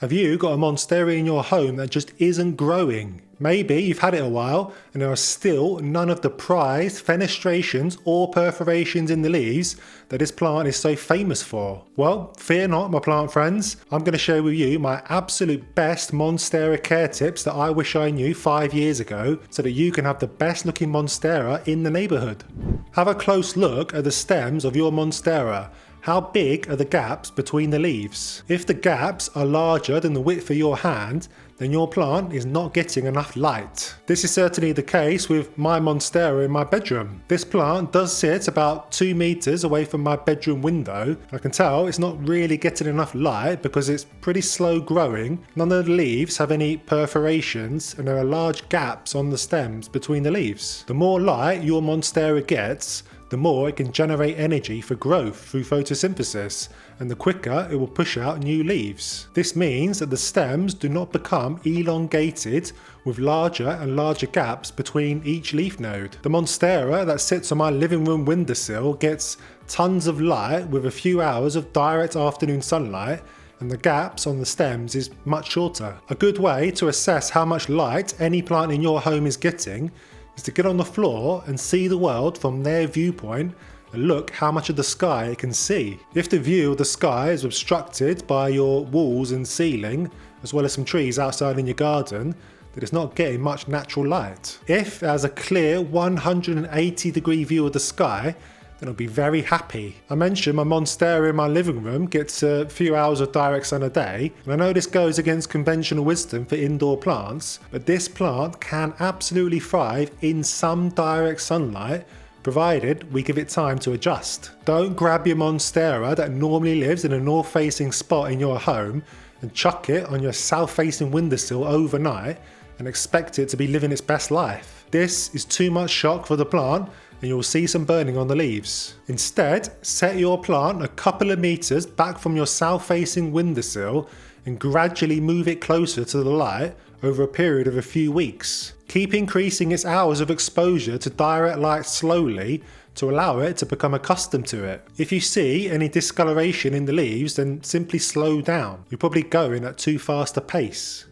Have you got a Monstera in your home that just isn't growing? Maybe you've had it a while and there are still none of the prized fenestrations or perforations in the leaves that this plant is so famous for. Well, fear not, my plant friends. I'm going to share with you my absolute best Monstera care tips that I wish I knew 5 years ago so that you can have the best looking Monstera in the neighbourhood. Have a close look at the stems of your Monstera. How big are the gaps between the leaves? If the gaps are larger than the width of your hand, then your plant is not getting enough light. This is certainly the case with my Monstera in my bedroom. This plant does sit about 2 meters away from my bedroom window. I can tell it's not really getting enough light because it's pretty slow growing. None of the leaves have any perforations and there are large gaps on the stems between the leaves. The more light your Monstera gets, the more it can generate energy for growth through photosynthesis, and the quicker it will push out new leaves. This means that the stems do not become elongated with larger and larger gaps between each leaf node. The Monstera that sits on my living room windowsill gets tons of light with a few hours of direct afternoon sunlight, and the gaps on the stems is much shorter. A good way to assess how much light any plant in your home is getting is to get on the floor and see the world from their viewpoint and look how much of the sky it can see. If the view of the sky is obstructed by your walls and ceiling, as well as some trees outside in your garden, then it's not getting much natural light. If it has a clear 180-degree view of the sky, then I'll be very happy. I mentioned my Monstera in my living room gets a few hours of direct sun a day, and I know this goes against conventional wisdom for indoor plants, but this plant can absolutely thrive in some direct sunlight, provided we give it time to adjust. Don't grab your Monstera that normally lives in a north-facing spot in your home and chuck it on your south-facing windowsill overnight and expect it to be living its best life. This is too much shock for the plant, and you'll see some burning on the leaves. Instead, set your plant a couple of meters back from your south-facing windowsill and gradually move it closer to the light over a period of a few weeks. Keep increasing its hours of exposure to direct light slowly to allow it to become accustomed to it. If you see any discoloration in the leaves, then simply slow down. You're probably going at too fast a pace.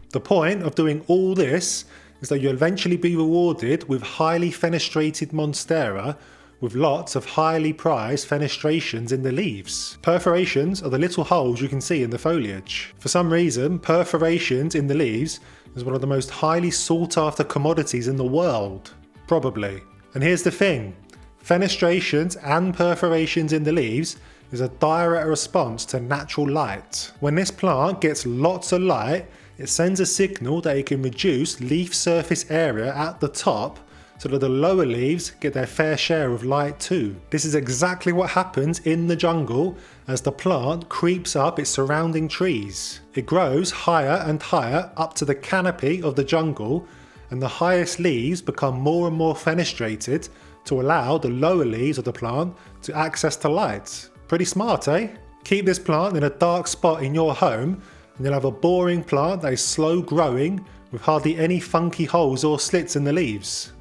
The point of doing all this is that you'll eventually be rewarded with highly fenestrated Monstera with lots of highly prized fenestrations in the leaves. Perforations are the little holes you can see in the foliage. For some reason, perforations in the leaves is one of the most highly sought after commodities in the world. Probably. And here's the thing, fenestrations and perforations in the leaves is a direct response to natural light. When this plant gets lots of light, it sends a signal that it can reduce leaf surface area at the top so that the lower leaves get their fair share of light too. This is exactly what happens in the jungle as the plant creeps up its surrounding trees. It grows higher and higher up to the canopy of the jungle, and the highest leaves become more and more fenestrated to allow the lower leaves of the plant to access to light. Pretty smart, eh? Keep this plant in a dark spot in your home and you'll have a boring plant that is slow growing with hardly any funky holes or slits in the leaves.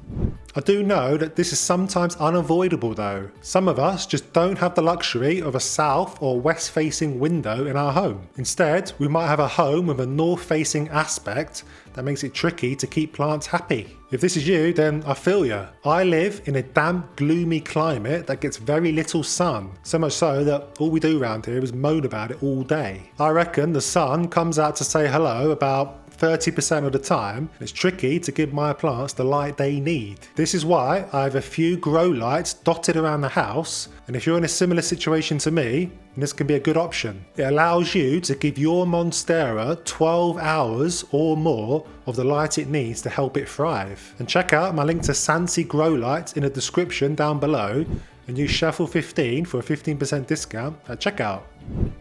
I do know that this is sometimes unavoidable though. Some of us just don't have the luxury of a south or west facing window in our home. Instead, we might have a home with a north facing aspect that makes it tricky to keep plants happy. If this is you, then I feel you. I live in a damp, gloomy climate that gets very little sun, so much so that all we do around here is moan about it all day. I reckon the sun comes out to say hello about 30% of the time, and it's tricky to give my plants the light they need. This is why I have a few grow lights dotted around the house, and if you're in a similar situation to me, this can be a good option. It allows you to give your Monstera 12 hours or more of the light it needs to help it thrive. And check out my link to Sansi grow lights in the description down below, and use Shuffle15 for a 15% discount at checkout.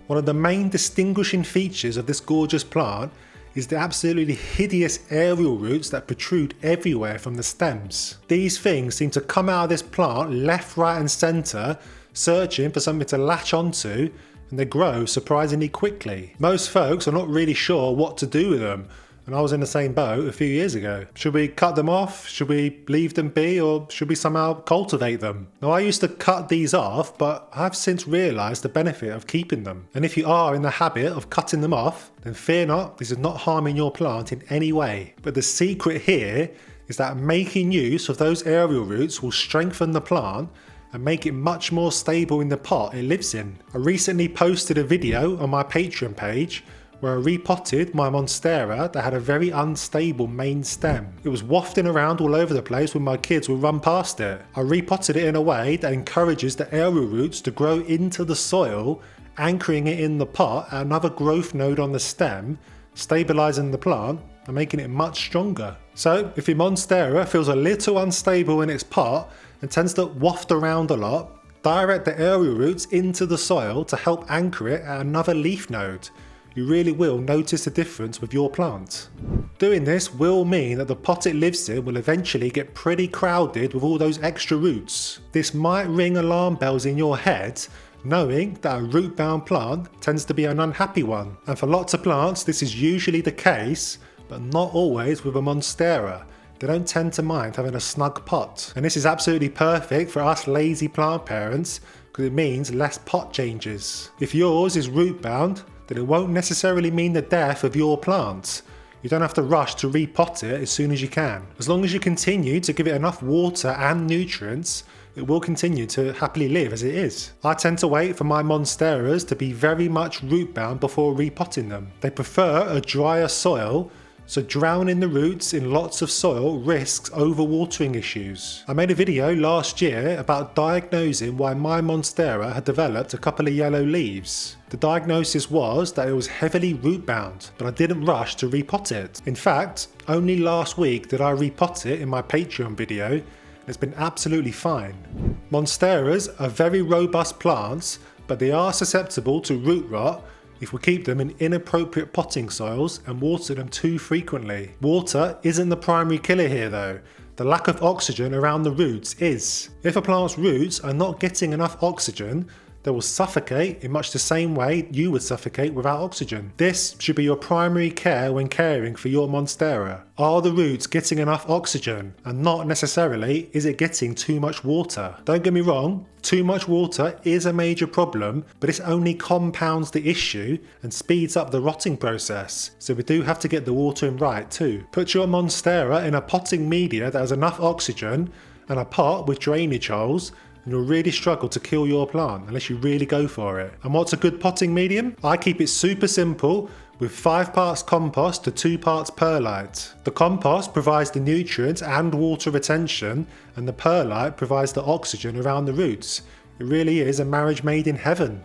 One of the main distinguishing features of this gorgeous plant is the absolutely hideous aerial roots that protrude everywhere from the stems. These things seem to come out of this plant left, right and centre, searching for something to latch onto, and they grow surprisingly quickly. Most folks are not really sure what to do with them, and I was in the same boat a few years ago. Should we cut them off? Should we leave them be? Or should we somehow cultivate them? Now, I used to cut these off, but I've since realised the benefit of keeping them. And if you are in the habit of cutting them off, then fear not, this is not harming your plant in any way. But the secret here is that making use of those aerial roots will strengthen the plant and make it much more stable in the pot it lives in. I recently posted a video on my Patreon page where I repotted my Monstera that had a very unstable main stem. It was wafting around all over the place when my kids would run past it. I repotted it in a way that encourages the aerial roots to grow into the soil, anchoring it in the pot at another growth node on the stem, stabilising the plant and making it much stronger. So if your Monstera feels a little unstable in its pot and tends to waft around a lot, direct the aerial roots into the soil to help anchor it at another leaf node. You really will notice a difference with your plant. Doing this will mean that the pot it lives in will eventually get pretty crowded with all those extra roots. This might ring alarm bells in your head, knowing that a root-bound plant tends to be an unhappy one. And for lots of plants this is usually the case, but not always with a Monstera. They don't tend to mind having a snug pot. And this is absolutely perfect for us lazy plant parents because it means less pot changes. If yours is root bound, then it won't necessarily mean the death of your plant. You don't have to rush to repot it as soon as you can. As long as you continue to give it enough water and nutrients, it will continue to happily live as it is. I tend to wait for my Monsteras to be very much root bound before repotting them. They prefer a drier soil, so drowning the roots in lots of soil risks overwatering issues. I made a video last year about diagnosing why my Monstera had developed a couple of yellow leaves. The diagnosis was that it was heavily root bound, but I didn't rush to repot it. In fact, only last week did I repot it in my Patreon video. It's been absolutely fine. Monsteras are very robust plants, but they are susceptible to root rot if we keep them in inappropriate potting soils and water them too frequently. Water isn't the primary killer here though. The lack of oxygen around the roots is. If a plant's roots are not getting enough oxygen, they will suffocate in much the same way you would suffocate without oxygen. This should be your primary care when caring for your Monstera. Are the roots getting enough oxygen? And not necessarily, is it getting too much water? Don't get me wrong, too much water is a major problem, but this only compounds the issue and speeds up the rotting process. So we do have to get the watering right too. Put your Monstera in a potting media that has enough oxygen and a pot with drainage holes, and you'll really struggle to kill your plant unless you really go for it. And what's a good potting medium? I keep it super simple with 5 parts compost to 2 parts perlite. The compost provides the nutrients and water retention, and the perlite provides the oxygen around the roots. It really is a marriage made in heaven.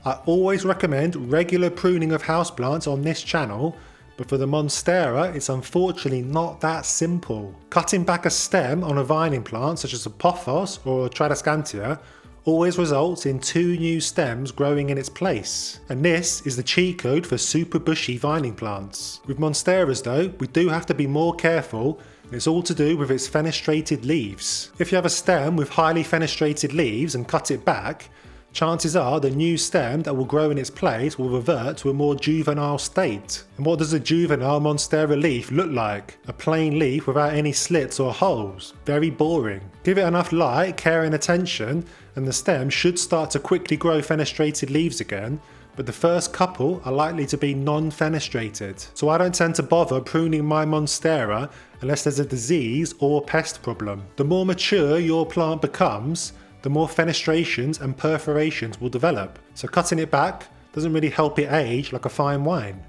I always recommend regular pruning of houseplants on this channel, but for the Monstera, it's unfortunately not that simple. Cutting back a stem on a vining plant such as a pothos or a tradescantia always results in 2 new stems growing in its place. And this is the cheat code for super bushy vining plants. With Monsteras though, we do have to be more careful, and it's all to do with its fenestrated leaves. If you have a stem with highly fenestrated leaves and cut it back, chances are the new stem that will grow in its place will revert to a more juvenile state. And what does a juvenile Monstera leaf look like? A plain leaf without any slits or holes. Very boring. Give it enough light, care and attention, and the stem should start to quickly grow fenestrated leaves again, but the first couple are likely to be non-fenestrated. So I don't tend to bother pruning my Monstera unless there's a disease or pest problem. The more mature your plant becomes, the more fenestrations and perforations will develop. So cutting it back doesn't really help it age like a fine wine.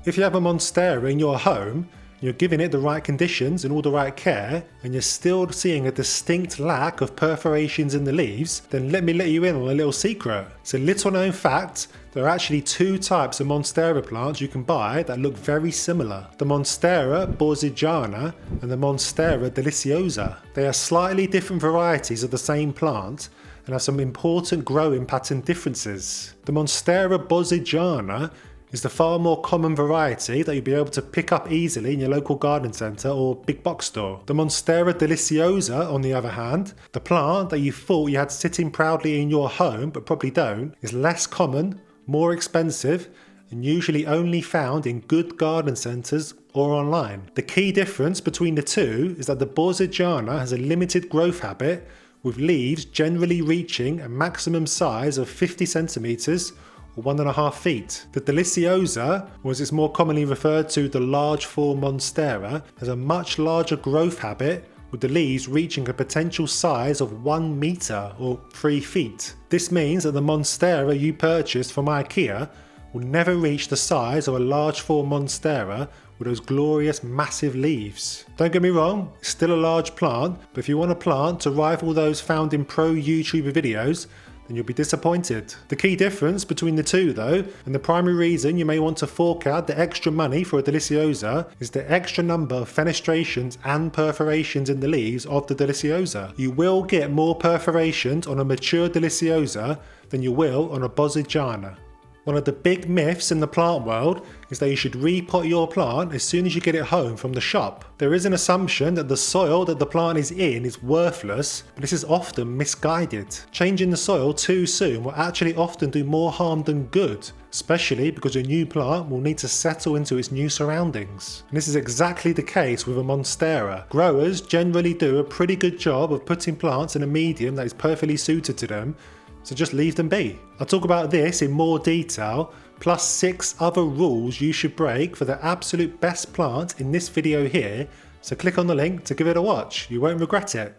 If you have a Monstera in your home, you're giving it the right conditions and all the right care, and you're still seeing a distinct lack of perforations in the leaves, then let me let you in on a little secret. It's a little known fact, there are actually 2 types of Monstera plants you can buy that look very similar. The Monstera borzigiana and the Monstera deliciosa. They are slightly different varieties of the same plant and have some important growing pattern differences. The Monstera borzigiana is the far more common variety that you'll be able to pick up easily in your local garden centre or big box store. The Monstera deliciosa, on the other hand, the plant that you thought you had sitting proudly in your home but probably don't, is less common, more expensive, and usually only found in good garden centres or online. The key difference between the two is that the Borzigiana has a limited growth habit, with leaves generally reaching a maximum size of 50 centimeters or 1.5 feet. The Deliciosa, or as it's more commonly referred to, the large form Monstera, has a much larger growth habit, with the leaves reaching a potential size of 1 meter or 3 feet. This means that the Monstera you purchased from IKEA will never reach the size of a large form Monstera with those glorious massive leaves. Don't get me wrong, it's still a large plant, but if you want a plant to rival those found in pro YouTuber videos, then you'll be disappointed. The key difference between the two though, and the primary reason you may want to fork out the extra money for a Deliciosa, is the extra number of fenestrations and perforations in the leaves of the Deliciosa. You will get more perforations on a mature Deliciosa than you will on a Borzigiana. One of the big myths in the plant world is that you should repot your plant as soon as you get it home from the shop. There is an assumption that the soil that the plant is in is worthless, but this is often misguided. Changing the soil too soon will actually often do more harm than good, especially because a new plant will need to settle into its new surroundings. And this is exactly the case with a Monstera. Growers generally do a pretty good job of putting plants in a medium that is perfectly suited to them, so just leave them be. I'll talk about this in more detail, plus 6 other rules you should break for the absolute best plant in this video here, so click on the link to give it a watch, you won't regret it.